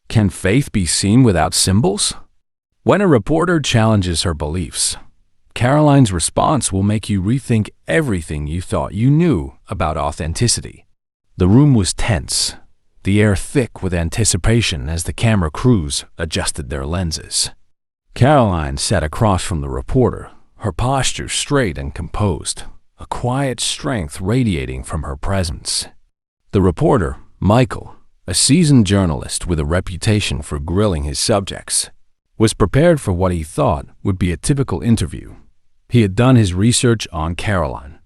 Can faith be seen without symbols? When a reporter challenges her beliefs, Karoline's response will make you rethink everything you thought you knew about authenticity. The room was tense, the air thick with anticipation as the camera crews adjusted their lenses. Karoline sat across from the reporter, her posture straight and composed, a quiet strength radiating from her presence. The reporter, Michael, a seasoned journalist with a reputation for grilling his subjects, was prepared for what he thought would be a typical interview. He had done his research on Karoline.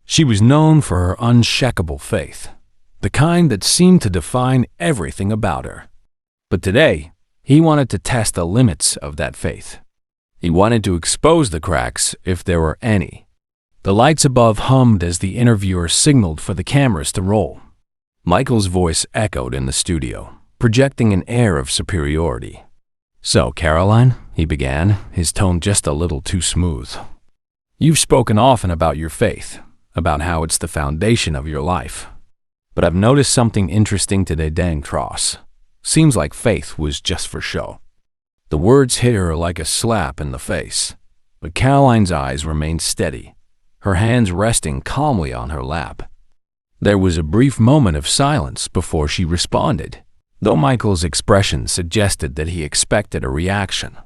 She was known for her unshakable faith, the kind that seemed to define everything about her. But today, he wanted to test the limits of that faith. He wanted to expose the cracks if there were any. The lights above hummed as the interviewer signaled for the cameras to roll. Michael's voice echoed in the studio, projecting an air of superiority. "So, Karoline," he began, his tone just a little too smooth. "You've spoken often about your faith, about how it's the foundation of your life. But I've noticed something interesting today, dang cross. Seems like faith was just for show." The words hit her like a slap in the face, but Karoline's eyes remained steady, her hands resting calmly on her lap. There was a brief moment of silence before she responded, though Michael's expression suggested that he expected a reaction,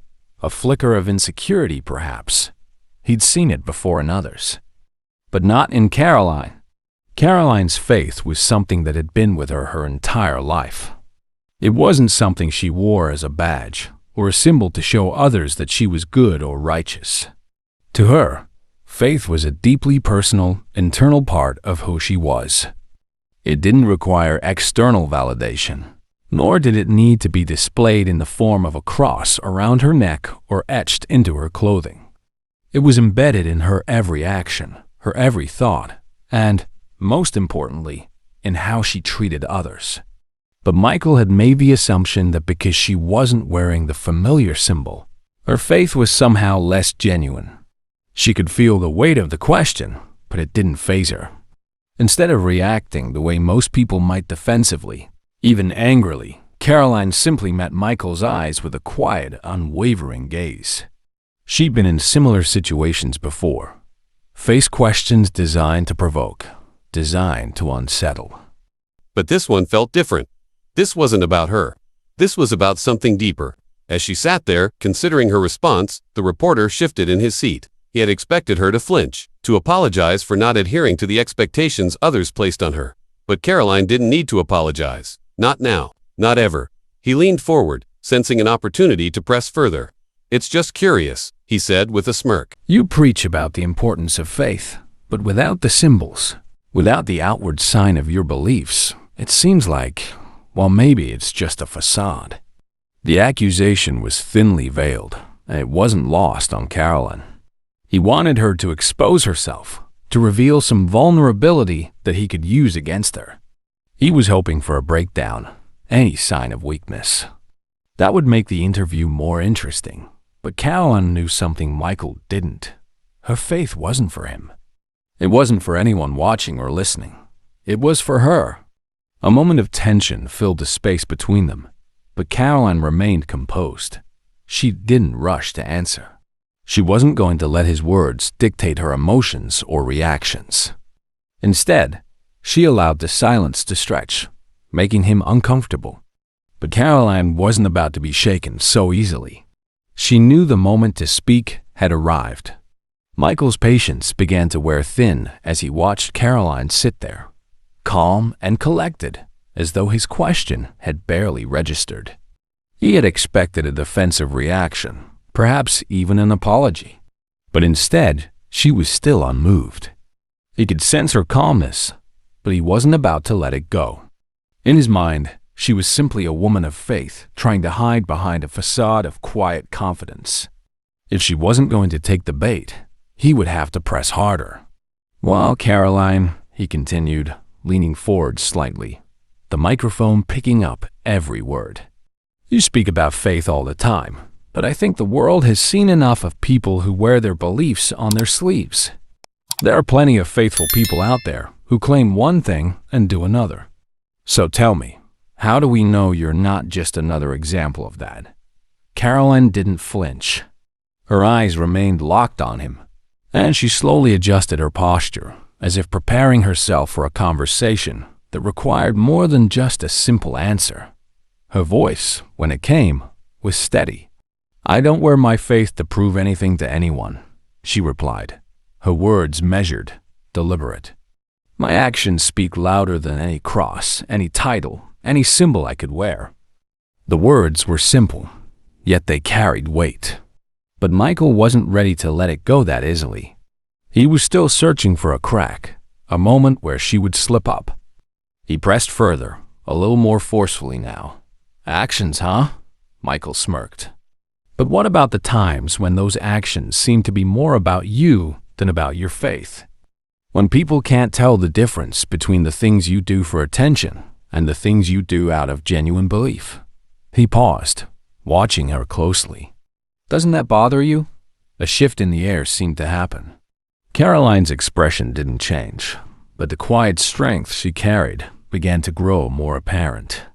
a flicker of insecurity perhaps. He'd seen it before in others. But not in Karoline. Karoline's faith was something that had been with her entire life. It wasn't something she wore as a badge or a symbol to show others that she was good or righteous. To her, faith was a deeply personal, internal part of who she was. It didn't require external validation, nor did it need to be displayed in the form of a cross around her neck or etched into her clothing. It was embedded in her every action, her every thought, and, most importantly, in how she treated others. But Michael had made the assumption that because she wasn't wearing the familiar symbol, her faith was somehow less genuine. She could feel the weight of the question, but it didn't faze her. Instead of reacting the way most people might defensively, even angrily, Karoline simply met Michael's eyes with a quiet, unwavering gaze. She'd been in similar situations before, faced questions designed to provoke, designed to unsettle. But this one felt different. This wasn't about her. This was about something deeper. As she sat there, considering her response, the reporter shifted in his seat. He had expected her to flinch, to apologize for not adhering to the expectations others placed on her. But Karoline didn't need to apologize. Not now. Not ever. He leaned forward, sensing an opportunity to press further. "It's just curious," he said with a smirk. "You preach about the importance of faith, but without the symbols, without the outward sign of your beliefs, it seems like, well, maybe it's just a facade." The accusation was thinly veiled, and it wasn't lost on Karoline. He wanted her to expose herself, to reveal some vulnerability that he could use against her. He was hoping for a breakdown, any sign of weakness. That would make the interview more interesting. But Karoline knew something Michael didn't. Her faith wasn't for him. It wasn't for anyone watching or listening. It was for her. A moment of tension filled the space between them, but Karoline remained composed. She didn't rush to answer. She wasn't going to let his words dictate her emotions or reactions. Instead, she allowed the silence to stretch, making him uncomfortable. But Karoline wasn't about to be shaken so easily. She knew the moment to speak had arrived. Michael's patience began to wear thin as he watched Karoline sit there, calm and collected, as though his question had barely registered. He had expected a defensive reaction, perhaps even an apology. But instead, she was still unmoved. He could sense her calmness, but he wasn't about to let it go. In his mind, she was simply a woman of faith trying to hide behind a facade of quiet confidence. If she wasn't going to take the bait, he would have to press harder. "Well, Karoline," he continued, leaning forward slightly, the microphone picking up every word. "You speak about faith all the time, but I think the world has seen enough of people who wear their beliefs on their sleeves. There are plenty of faithful people out there who claim one thing and do another. So tell me, How do we know you're not just another example of that? Karoline didn't flinch. Her eyes remained locked on him, and she slowly adjusted her posture, as if preparing herself for a conversation that required more than just a simple answer. Her voice, when it came, was steady. "I don't wear my faith to prove anything to anyone," she replied, her words measured, deliberate. "My actions speak louder than any cross, any title, any symbol I could wear." The words were simple, yet they carried weight. But Michael wasn't ready to let it go that easily. He was still searching for a crack, a moment where she would slip up. He pressed further, a little more forcefully now. "Actions, huh?" Michael smirked. "But what about the times when those actions seem to be more about you than about your faith? When people can't tell the difference between the things you do for attention and the things you do out of genuine belief?" He paused, watching her closely. "Doesn't that bother you?" A shift in the air seemed to happen. Karoline's expression didn't change, but the quiet strength she carried began to grow more apparent.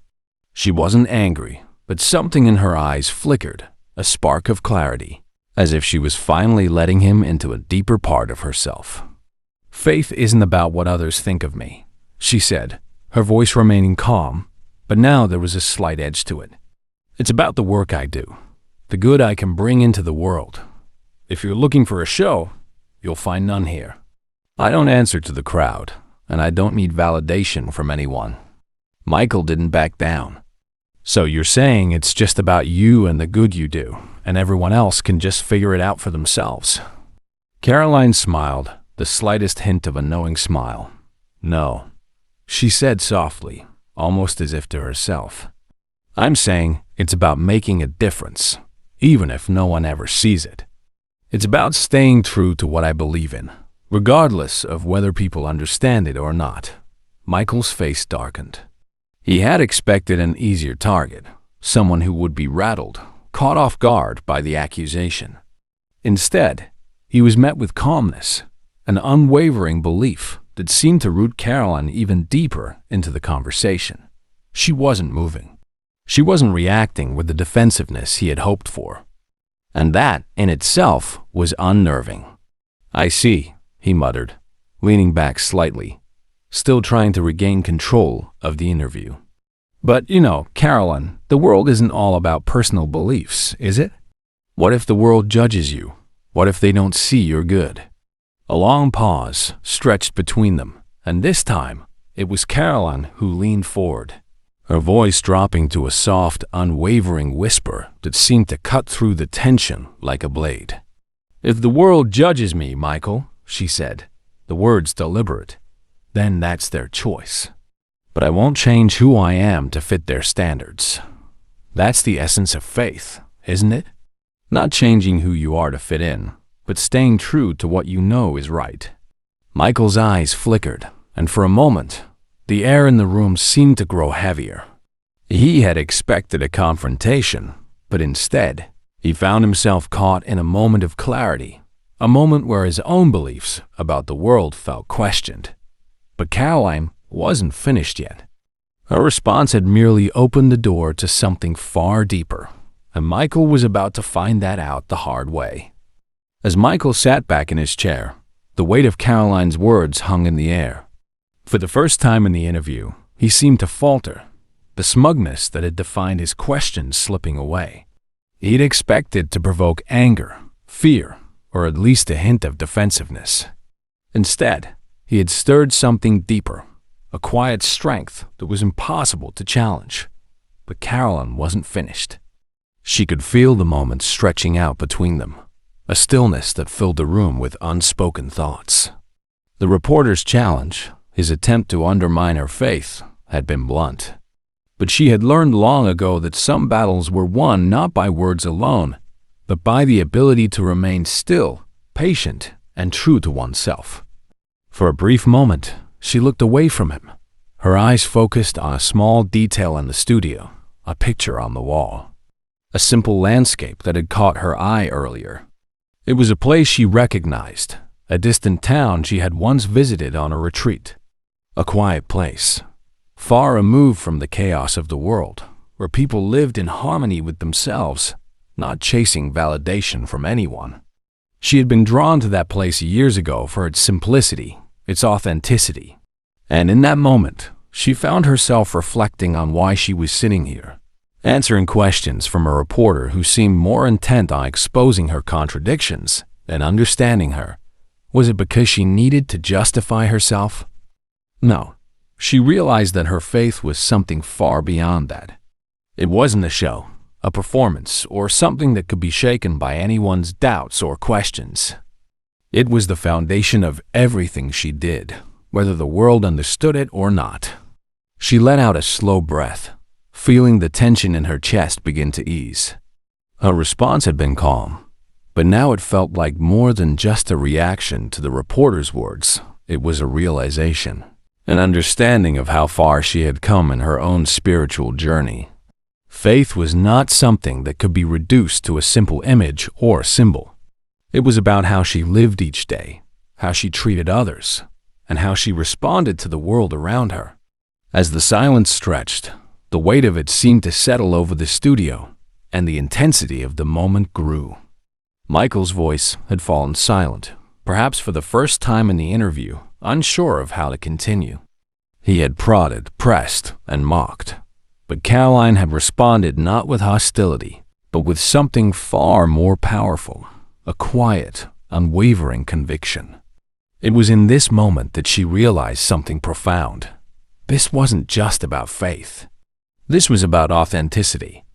She wasn't angry, but something in her eyes flickered, a spark of clarity, as if she was finally letting him into a deeper part of herself. "Faith isn't about what others think of me," she said, her voice remaining calm, but now there was a slight edge to it. "It's about the work I do, the good I can bring into the world. If you're looking for a show, you'll find none here. I don't answer to the crowd, and I don't need validation from anyone." Michael didn't back down. "So you're saying it's just about you and the good you do, and everyone else can just figure it out for themselves?" Karoline smiled, the slightest hint of a knowing smile. "No," she said softly, almost as if to herself. "I'm saying it's about making a difference, even if no one ever sees it. It's about staying true to what I believe in, regardless of whether people understand it or not." Michael's face darkened. He had expected an easier target, someone who would be rattled, caught off guard by the accusation. Instead, he was met with calmness, an unwavering belief that seemed to root Karoline even deeper into the conversation. She wasn't moving. She wasn't reacting with the defensiveness he had hoped for. And that, in itself, was unnerving. "I see," he muttered, leaning back slightly, still trying to regain control of the interview. "But, Karoline, the world isn't all about personal beliefs, is it? What if the world judges you? What if they don't see your good?" A long pause stretched between them, and this time it was Karoline who leaned forward, her voice dropping to a soft, unwavering whisper that seemed to cut through the tension like a blade. "If the world judges me, Michael," she said, the words deliberate, "then that's their choice. But I won't change who I am to fit their standards. That's the essence of faith, isn't it? Not changing who you are to fit in, but staying true to what you know is right." Michael's eyes flickered, and for a moment, the air in the room seemed to grow heavier. He had expected a confrontation, but instead, he found himself caught in a moment of clarity, a moment where his own beliefs about the world felt questioned. But Karoline wasn't finished yet. Her response had merely opened the door to something far deeper, and Michael was about to find that out the hard way. As Michael sat back in his chair, the weight of Karoline's words hung in the air. For the first time in the interview, he seemed to falter, the smugness that had defined his questions slipping away. He'd expected to provoke anger, fear, or at least a hint of defensiveness. Instead, he had stirred something deeper, a quiet strength that was impossible to challenge. But Karoline wasn't finished. She could feel the moments stretching out between them, a stillness that filled the room with unspoken thoughts. The reporter's challenge, his attempt to undermine her faith, had been blunt. But she had learned long ago that some battles were won not by words alone, but by the ability to remain still, patient, and true to oneself. For a brief moment, she looked away from him, her eyes focused on a small detail in the studio, a picture on the wall. A simple landscape that had caught her eye earlier. It was a place she recognized, a distant town she had once visited on a retreat. A quiet place, far removed from the chaos of the world, where people lived in harmony with themselves, not chasing validation from anyone. She had been drawn to that place years ago for its simplicity, its authenticity. And in that moment, she found herself reflecting on why she was sitting here, answering questions from a reporter who seemed more intent on exposing her contradictions than understanding her. Was it because she needed to justify herself? No. She realized that her faith was something far beyond that. It wasn't a show, a performance, or something that could be shaken by anyone's doubts or questions. It was the foundation of everything she did, whether the world understood it or not. She let out a slow breath, feeling the tension in her chest begin to ease. Her response had been calm, but now it felt like more than just a reaction to the reporter's words. It was a realization, an understanding of how far she had come in her own spiritual journey. Faith was not something that could be reduced to a simple image or symbol. It was about how she lived each day, how she treated others, and how she responded to the world around her. As the silence stretched, the weight of it seemed to settle over the studio, and the intensity of the moment grew. Michael's voice had fallen silent, perhaps for the first time in the interview, unsure of how to continue. He had prodded, pressed, and mocked. But Karoline had responded not with hostility, but with something far more powerful, a quiet, unwavering conviction. It was in this moment that she realized something profound. This wasn't just about faith. This was about authenticity.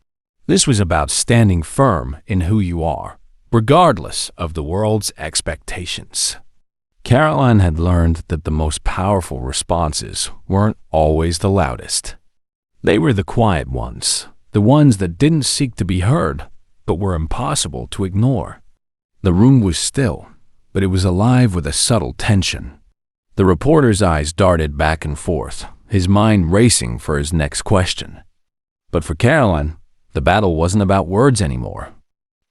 This was about standing firm in who you are, regardless of the world's expectations. Karoline had learned that the most powerful responses weren't always the loudest. They were the quiet ones, the ones that didn't seek to be heard, but were impossible to ignore. The room was still, but it was alive with a subtle tension. The reporter's eyes darted back and forth, his mind racing for his next question. But for Karoline, the battle wasn't about words anymore.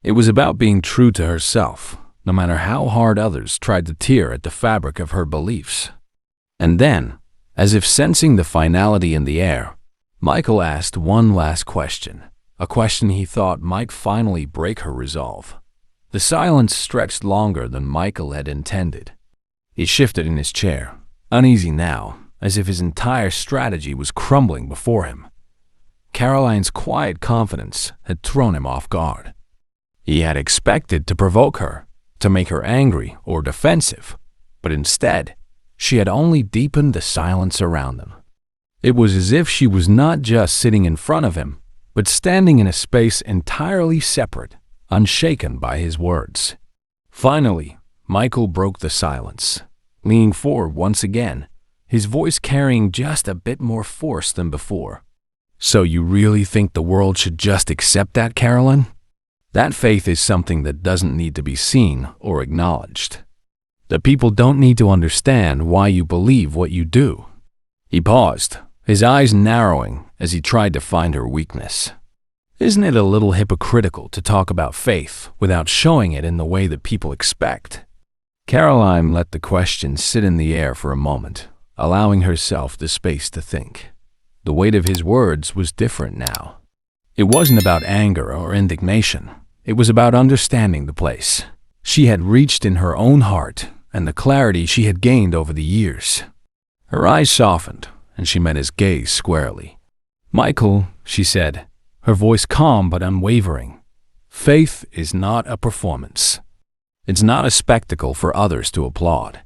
It was about being true to herself, no matter how hard others tried to tear at the fabric of her beliefs. And then, as if sensing the finality in the air, Michael asked one last question, a question he thought might finally break her resolve. The silence stretched longer than Michael had intended. He shifted in his chair, uneasy now, as if his entire strategy was crumbling before him. Karoline's quiet confidence had thrown him off guard. He had expected to provoke her, to make her angry or defensive, but instead, she had only deepened the silence around them. It was as if she was not just sitting in front of him, but standing in a space entirely separate, unshaken by his words. Finally, Michael broke the silence, leaning forward once again, his voice carrying just a bit more force than before. So you really think the world should just accept that, Karoline? That faith is something that doesn't need to be seen or acknowledged. That people don't need to understand why you believe what you do. He paused, his eyes narrowing as he tried to find her weakness. Isn't it a little hypocritical to talk about faith without showing it in the way that people expect? Karoline let the question sit in the air for a moment, allowing herself the space to think. The weight of his words was different now. It wasn't about anger or indignation. It was about understanding the place she had reached in her own heart and the clarity she had gained over the years. Her eyes softened, and she met his gaze squarely. "Michael," she said, her voice calm but unwavering, "faith is not a performance. It's not a spectacle for others to applaud.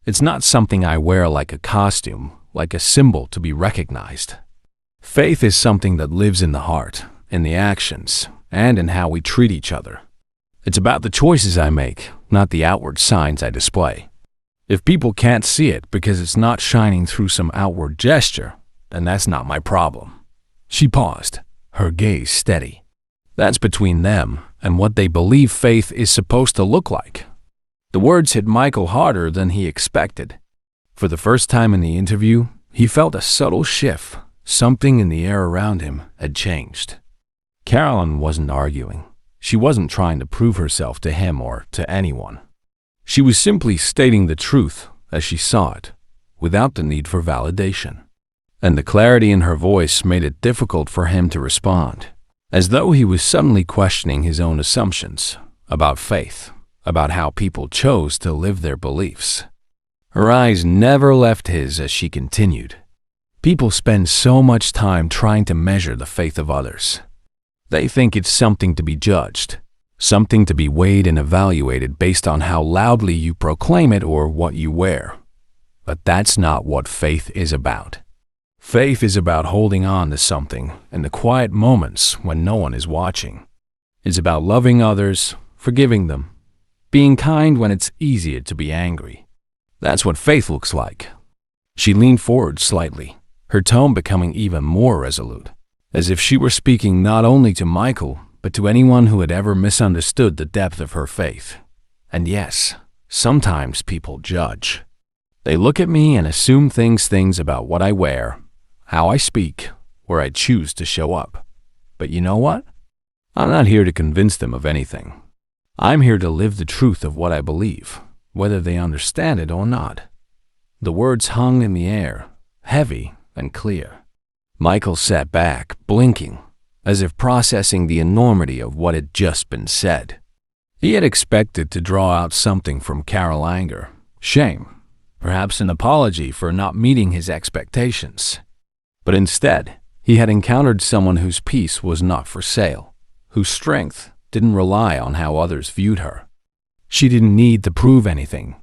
It's not something I wear like a costume, like a symbol to be recognized. Faith is something that lives in the heart, in the actions, and in how we treat each other. It's about the choices I make, not the outward signs I display. If people can't see it because it's not shining through some outward gesture, then that's not my problem." She paused, her gaze steady. That's between them and what they believe faith is supposed to look like. The words hit Michael harder than he expected. For the first time in the interview, he felt a subtle shift. Something in the air around him had changed. Karoline wasn't arguing. She wasn't trying to prove herself to him or to anyone. She was simply stating the truth as she saw it, without the need for validation. and the clarity in her voice made it difficult for him to respond, as though he was suddenly questioning his own assumptions about faith, about how people chose to live their beliefs. Her eyes never left his as she continued. People spend so much time trying to measure the faith of others. They think it's something to be judged, something to be weighed and evaluated based on how loudly you proclaim it or what you wear. But that's not what faith is about. Faith is about holding on to something in the quiet moments when no one is watching. It's about loving others, forgiving them, being kind when it's easier to be angry. That's what faith looks like. She leaned forward slightly, her tone becoming even more resolute, as if she were speaking not only to Michael, but to anyone who had ever misunderstood the depth of her faith. And yes, sometimes people judge. They look at me and assume things about what I wear, how I speak, where I choose to show up. But you know what? I'm not here to convince them of anything. I'm here to live the truth of what I believe, whether they understand it or not. The words hung in the air, heavy and clear. Michael sat back, blinking, as if processing the enormity of what had just been said. He had expected to draw out something from Karoline, shame, perhaps an apology for not meeting his expectations. But instead, he had encountered someone whose peace was not for sale, whose strength didn't rely on how others viewed her. She didn't need to prove anything.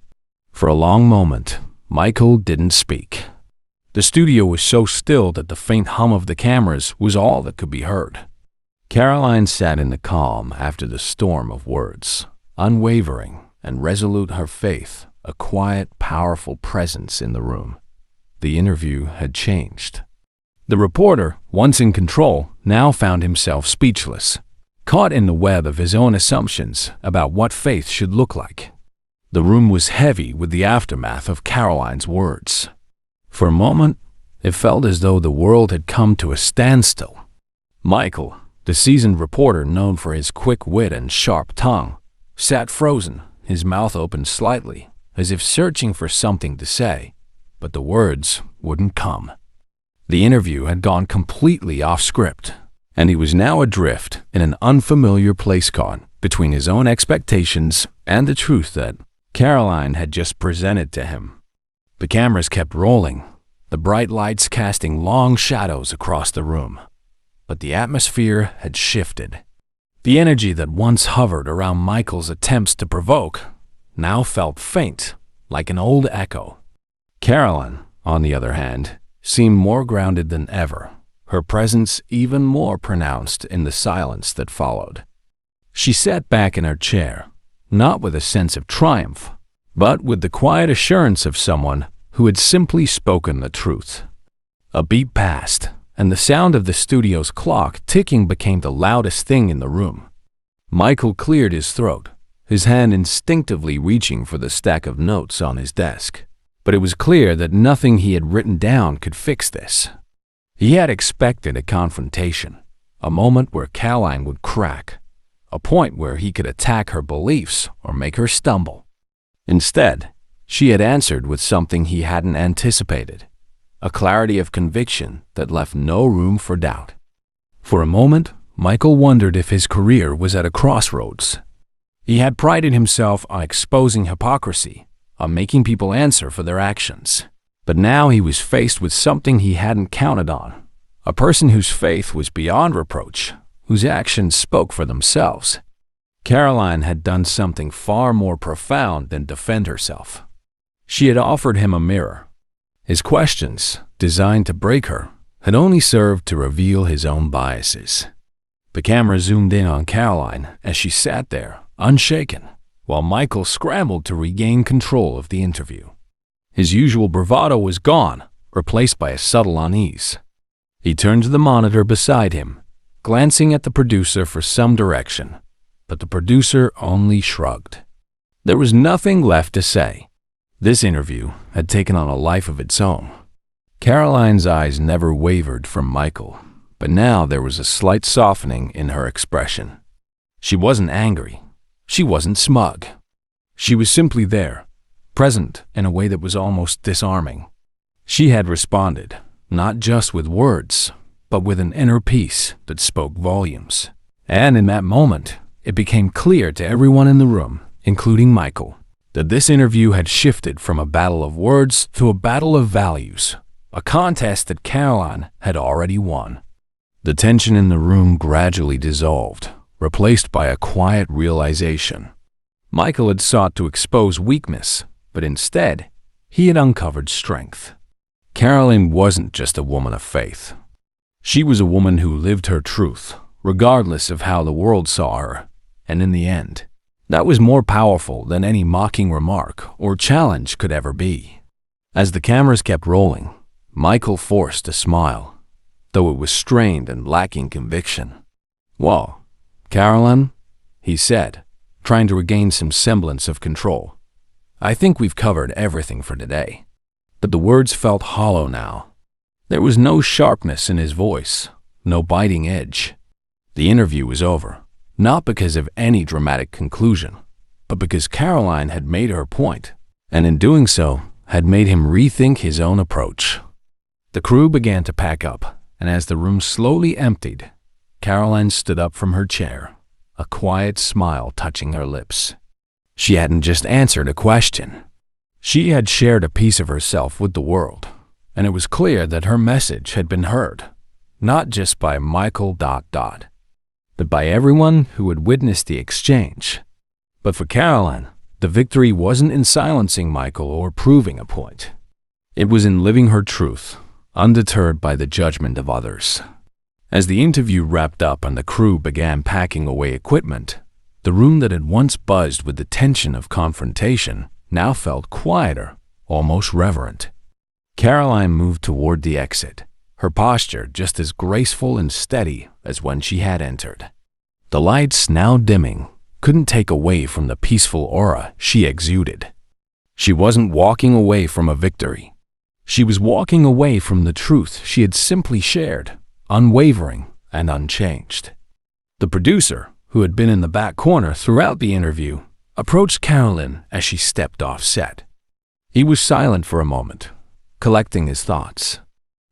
For a long moment, Michael didn't speak. The studio was so still that the faint hum of the cameras was all that could be heard. Karoline sat in the calm after the storm of words, unwavering and resolute, her faith, a quiet, powerful presence in the room. The interview had changed. The reporter, once in control, now found himself speechless, caught in the web of his own assumptions about what faith should look like. The room was heavy with the aftermath of Karoline's words. For a moment, it felt as though the world had come to a standstill. Michael, the seasoned reporter known for his quick wit and sharp tongue, sat frozen, his mouth open slightly, as if searching for something to say, but the words wouldn't come. The interview had gone completely off script, and he was now adrift in an unfamiliar place caught between his own expectations and the truth that Karoline had just presented to him. The cameras kept rolling, the bright lights casting long shadows across the room. But the atmosphere had shifted. The energy that once hovered around Michael's attempts to provoke now felt faint, like an old echo. Karoline, on the other hand, seemed more grounded than ever, her presence even more pronounced in the silence that followed. She sat back in her chair, not with a sense of triumph, but with the quiet assurance of someone who had simply spoken the truth. A beat passed, and the sound of the studio's clock ticking became the loudest thing in the room. Michael cleared his throat, his hand instinctively reaching for the stack of notes on his desk. But it was clear that nothing he had written down could fix this. He had expected a confrontation, a moment where Karoline would crack, a point where he could attack her beliefs or make her stumble. Instead, she had answered with something he hadn't anticipated, a clarity of conviction that left no room for doubt. For a moment, Michael wondered if his career was at a crossroads. He had prided himself on exposing hypocrisy, on making people answer for their actions. But now he was faced with something he hadn't counted on, a person whose faith was beyond reproach, whose actions spoke for themselves. Karoline had done something far more profound than defend herself. She had offered him a mirror. His questions, designed to break her, had only served to reveal his own biases. The camera zoomed in on Karoline as she sat there, unshaken, while Michael scrambled to regain control of the interview. His usual bravado was gone, replaced by a subtle unease. He turned to the monitor beside him, glancing at the producer for some direction, but the producer only shrugged. There was nothing left to say. This interview had taken on a life of its own. Karoline's eyes never wavered from Michael, but now there was a slight softening in her expression. She wasn't angry. She wasn't smug. She was simply there, present in a way that was almost disarming. She had responded, not just with words, but with an inner peace that spoke volumes. And in that moment, it became clear to everyone in the room, including Michael, that this interview had shifted from a battle of words to a battle of values, a contest that Karoline had already won. The tension in the room gradually dissolved, replaced by a quiet realization. Michael had sought to expose weakness, but instead, he had uncovered strength. Karoline wasn't just a woman of faith. She was a woman who lived her truth, regardless of how the world saw her, and in the end, that was more powerful than any mocking remark or challenge could ever be. As the cameras kept rolling, Michael forced a smile, though it was strained and lacking conviction. "Well, Karoline," he said, trying to regain some semblance of control, "I think we've covered everything for today." But the words felt hollow now. There was no sharpness in his voice, no biting edge. The interview was over, not because of any dramatic conclusion, but because Karoline had made her point, and in doing so, had made him rethink his own approach. The crew began to pack up, and as the room slowly emptied, Karoline stood up from her chair, a quiet smile touching her lips. She hadn't just answered a question. She had shared a piece of herself with the world, and it was clear that her message had been heard, not just by Michael ... but by everyone who had witnessed the exchange. But for Karoline, the victory wasn't in silencing Michael or proving a point. It was in living her truth, undeterred by the judgment of others. As the interview wrapped up and the crew began packing away equipment, the room that had once buzzed with the tension of confrontation now felt quieter, almost reverent. Karoline moved toward the exit, her posture just as graceful and steady as when she had entered. The lights, now dimming, couldn't take away from the peaceful aura she exuded. She wasn't walking away from a victory. She was walking away from the truth she had simply shared, unwavering and unchanged. The producer, who had been in the back corner throughout the interview, approached Karoline as she stepped off set. He was silent for a moment, collecting his thoughts.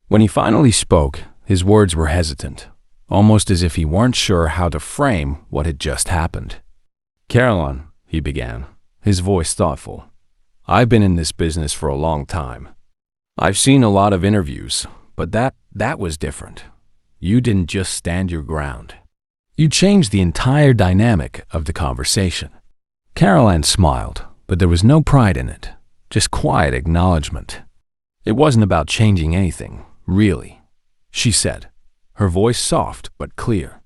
When he finally spoke, his words were hesitant, almost as if he weren't sure how to frame what had just happened. "Karoline," he began, his voice thoughtful, "I've been in this business for a long time. I've seen a lot of interviews, but that was different. You didn't just stand your ground. You changed the entire dynamic of the conversation." Karoline smiled, but there was no pride in it, just quiet acknowledgement. "It wasn't about changing anything, really," she said, her voice soft but clear.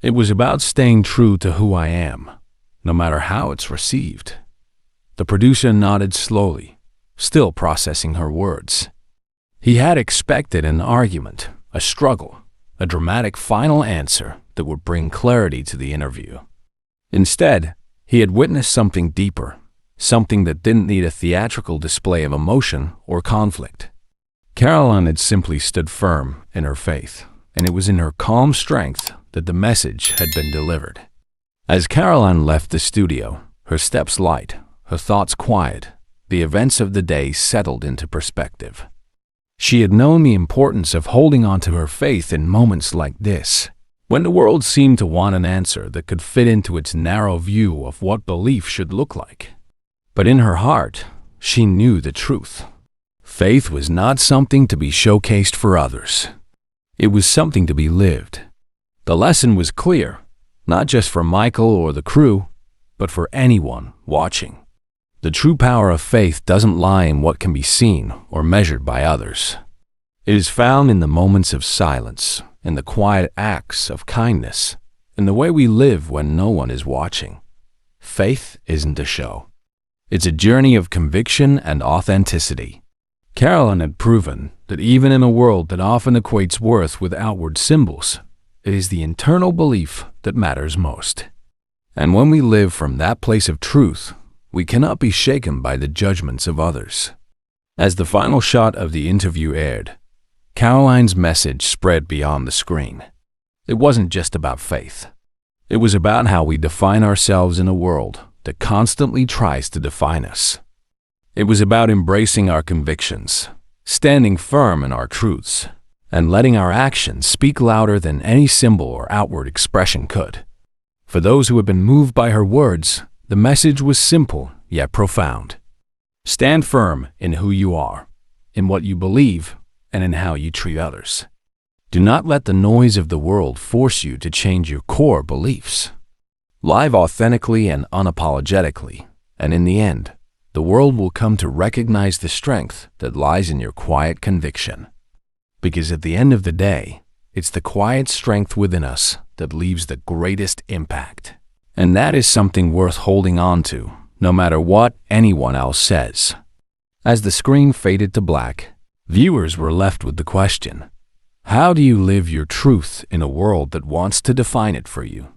"It was about staying true to who I am, no matter how it's received." The producer nodded slowly, still processing her words. He had expected an argument, a struggle, a dramatic final answer that would bring clarity to the interview. Instead, he had witnessed something deeper, something that didn't need a theatrical display of emotion or conflict. Karoline had simply stood firm in her faith, and it was in her calm strength that the message had been delivered. As Karoline left the studio, her steps light, her thoughts quiet, the events of the day settled into perspective. She had known the importance of holding on to her faith in moments like this, when the world seemed to want an answer that could fit into its narrow view of what belief should look like. But in her heart, she knew the truth. Faith was not something to be showcased for others. It was something to be lived. The lesson was clear, not just for Michael or the crew, but for anyone watching. The true power of faith doesn't lie in what can be seen or measured by others. It is found in the moments of silence, in the quiet acts of kindness, in the way we live when no one is watching. Faith isn't a show. It's a journey of conviction and authenticity. Karoline had proven that even in a world that often equates worth with outward symbols, it is the internal belief that matters most. And when we live from that place of truth, we cannot be shaken by the judgments of others. As the final shot of the interview aired, Karoline's message spread beyond the screen. It wasn't just about faith. It was about how we define ourselves in a world that constantly tries to define us. It was about embracing our convictions, standing firm in our truths, and letting our actions speak louder than any symbol or outward expression could. For those who had been moved by her words, the message was simple yet profound. Stand firm in who you are, in what you believe, and in how you treat others. Do not let the noise of the world force you to change your core beliefs. Live authentically and unapologetically, and in the end, the world will come to recognize the strength that lies in your quiet conviction. Because at the end of the day, it's the quiet strength within us that leaves the greatest impact. And that is something worth holding on to, no matter what anyone else says. As the screen faded to black, viewers were left with the question, how do you live your truth in a world that wants to define it for you?